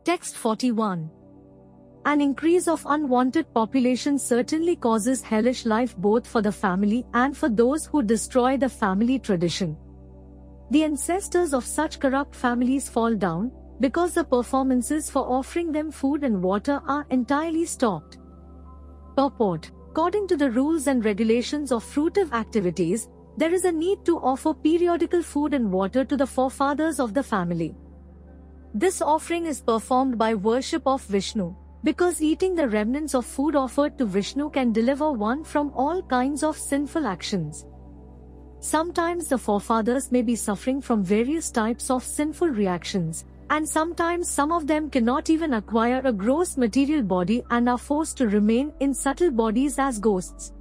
Text 41. An increase of unwanted population certainly causes hellish life both for the family and for those who destroy the family tradition. The ancestors of such corrupt families fall down, because the performances for offering them food and water are entirely stopped. Purport. According to the rules and regulations of fruitive activities, there is a need to offer periodical food and water to the forefathers of the family. This offering is performed by worship of Vishnu, because eating the remnants of food offered to Vishnu can deliver one from all kinds of sinful actions. Sometimes the forefathers may be suffering from various types of sinful reactions, and sometimes some of them cannot even acquire a gross material body and are forced to remain in subtle bodies as ghosts.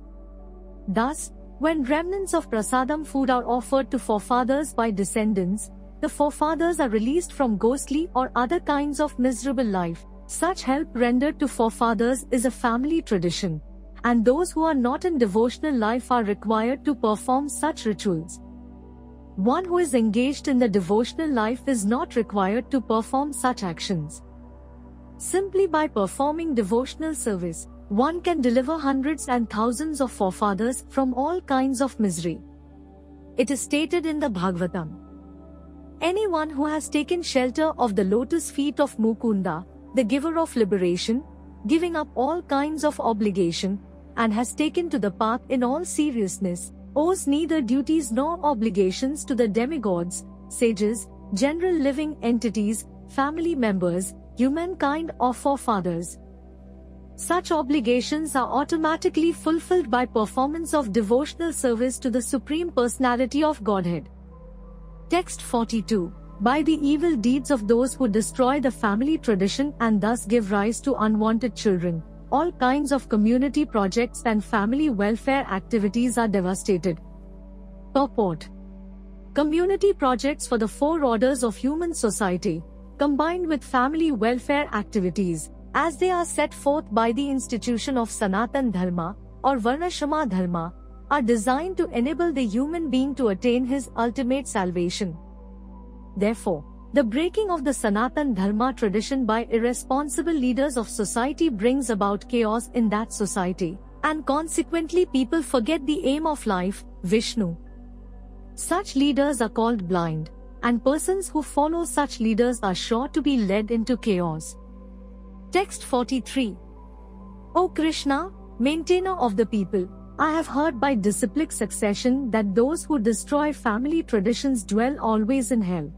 Thus, when remnants of prasadam food are offered to forefathers by descendants, the forefathers are released from ghostly or other kinds of miserable life. Such help rendered to forefathers is a family tradition, and those who are not in devotional life are required to perform such rituals. One who is engaged in the devotional life is not required to perform such actions. Simply by performing devotional service, one can deliver hundreds and thousands of forefathers from all kinds of misery. It is stated in the Bhagavatam. Anyone who has taken shelter of the lotus feet of Mukunda, the giver of liberation, giving up all kinds of obligation, and has taken to the path in all seriousness, owes neither duties nor obligations to the demigods, sages, general living entities, family members, humankind or forefathers. Such obligations are automatically fulfilled by performance of devotional service to the Supreme Personality of Godhead. Text 42. By the evil deeds of those who destroy the family tradition and thus give rise to unwanted children, all kinds of community projects and family welfare activities are devastated. Purport. Community projects for the four orders of human society, combined with family welfare activities, as they are set forth by the institution of Sanatan Dharma, or Varnashrama Dharma, are designed to enable the human being to attain his ultimate salvation. Therefore, the breaking of the Sanatan Dharma tradition by irresponsible leaders of society brings about chaos in that society, and consequently people forget the aim of life, Vishnu. Such leaders are called blind, and persons who follow such leaders are sure to be led into chaos. Text 43. O Krishna, maintainer of the people, I have heard by disciplic succession that those who destroy family traditions dwell always in hell.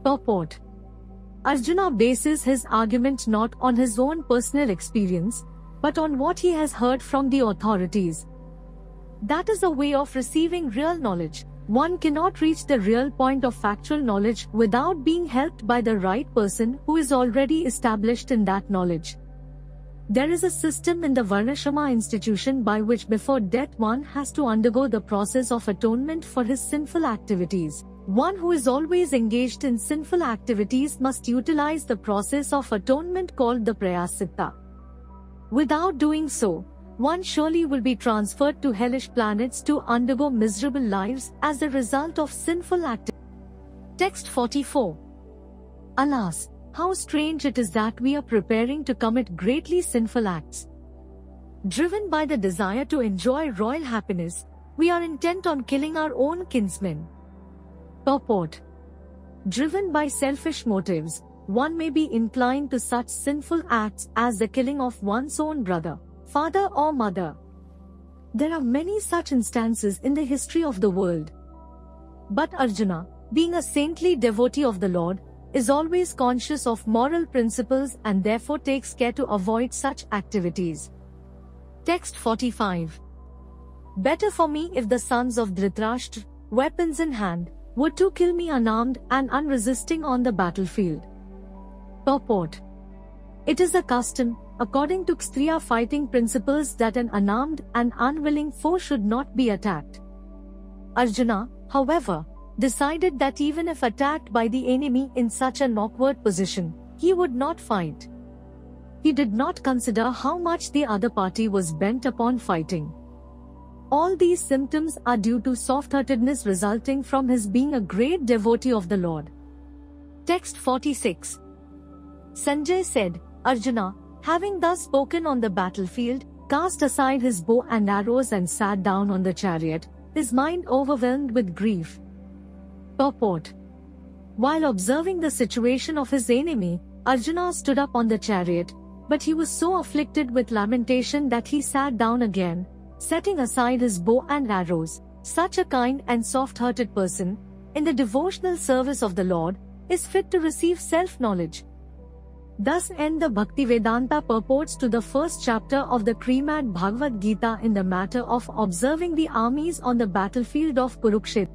Purport. Arjuna bases his argument not on his own personal experience, but on what he has heard from the authorities. That is a way of receiving real knowledge. One cannot reach the real point of factual knowledge without being helped by the right person who is already established in that knowledge. There is a system in the Varnashrama institution by which before death one has to undergo the process of atonement for his sinful activities. One who is always engaged in sinful activities must utilize the process of atonement called the Prayasitta. Without doing so, one surely will be transferred to hellish planets to undergo miserable lives as a result of sinful activities. Text 44. Alas, how strange it is that we are preparing to commit greatly sinful acts. Driven by the desire to enjoy royal happiness, we are intent on killing our own kinsmen. Purport. Driven by selfish motives, one may be inclined to such sinful acts as the killing of one's own brother, father or mother. There are many such instances in the history of the world. But Arjuna, being a saintly devotee of the Lord, is always conscious of moral principles and therefore takes care to avoid such activities. Text 45. Better for me if the sons of Dhritarashtra, weapons in hand, were to kill me unarmed and unresisting on the battlefield. Purport. It is a custom, according to Kshatriya fighting principles, that an unarmed and unwilling foe should not be attacked. Arjuna, however, decided that even if attacked by the enemy in such an awkward position, he would not fight. He did not consider how much the other party was bent upon fighting. All these symptoms are due to soft-heartedness resulting from his being a great devotee of the Lord. Text 46. Sanjay said, Arjuna, having thus spoken on the battlefield, cast aside his bow and arrows and sat down on the chariot, his mind overwhelmed with grief. Purport. While observing the situation of his enemy, Arjuna stood up on the chariot, but he was so afflicted with lamentation that he sat down again, setting aside his bow and arrows. Such a kind and soft-hearted person, in the devotional service of the Lord, is fit to receive self-knowledge. Thus end the Bhaktivedanta purports to the first chapter of the Shrimad Bhagavad Gita in the matter of observing the armies on the battlefield of Kurukshetra.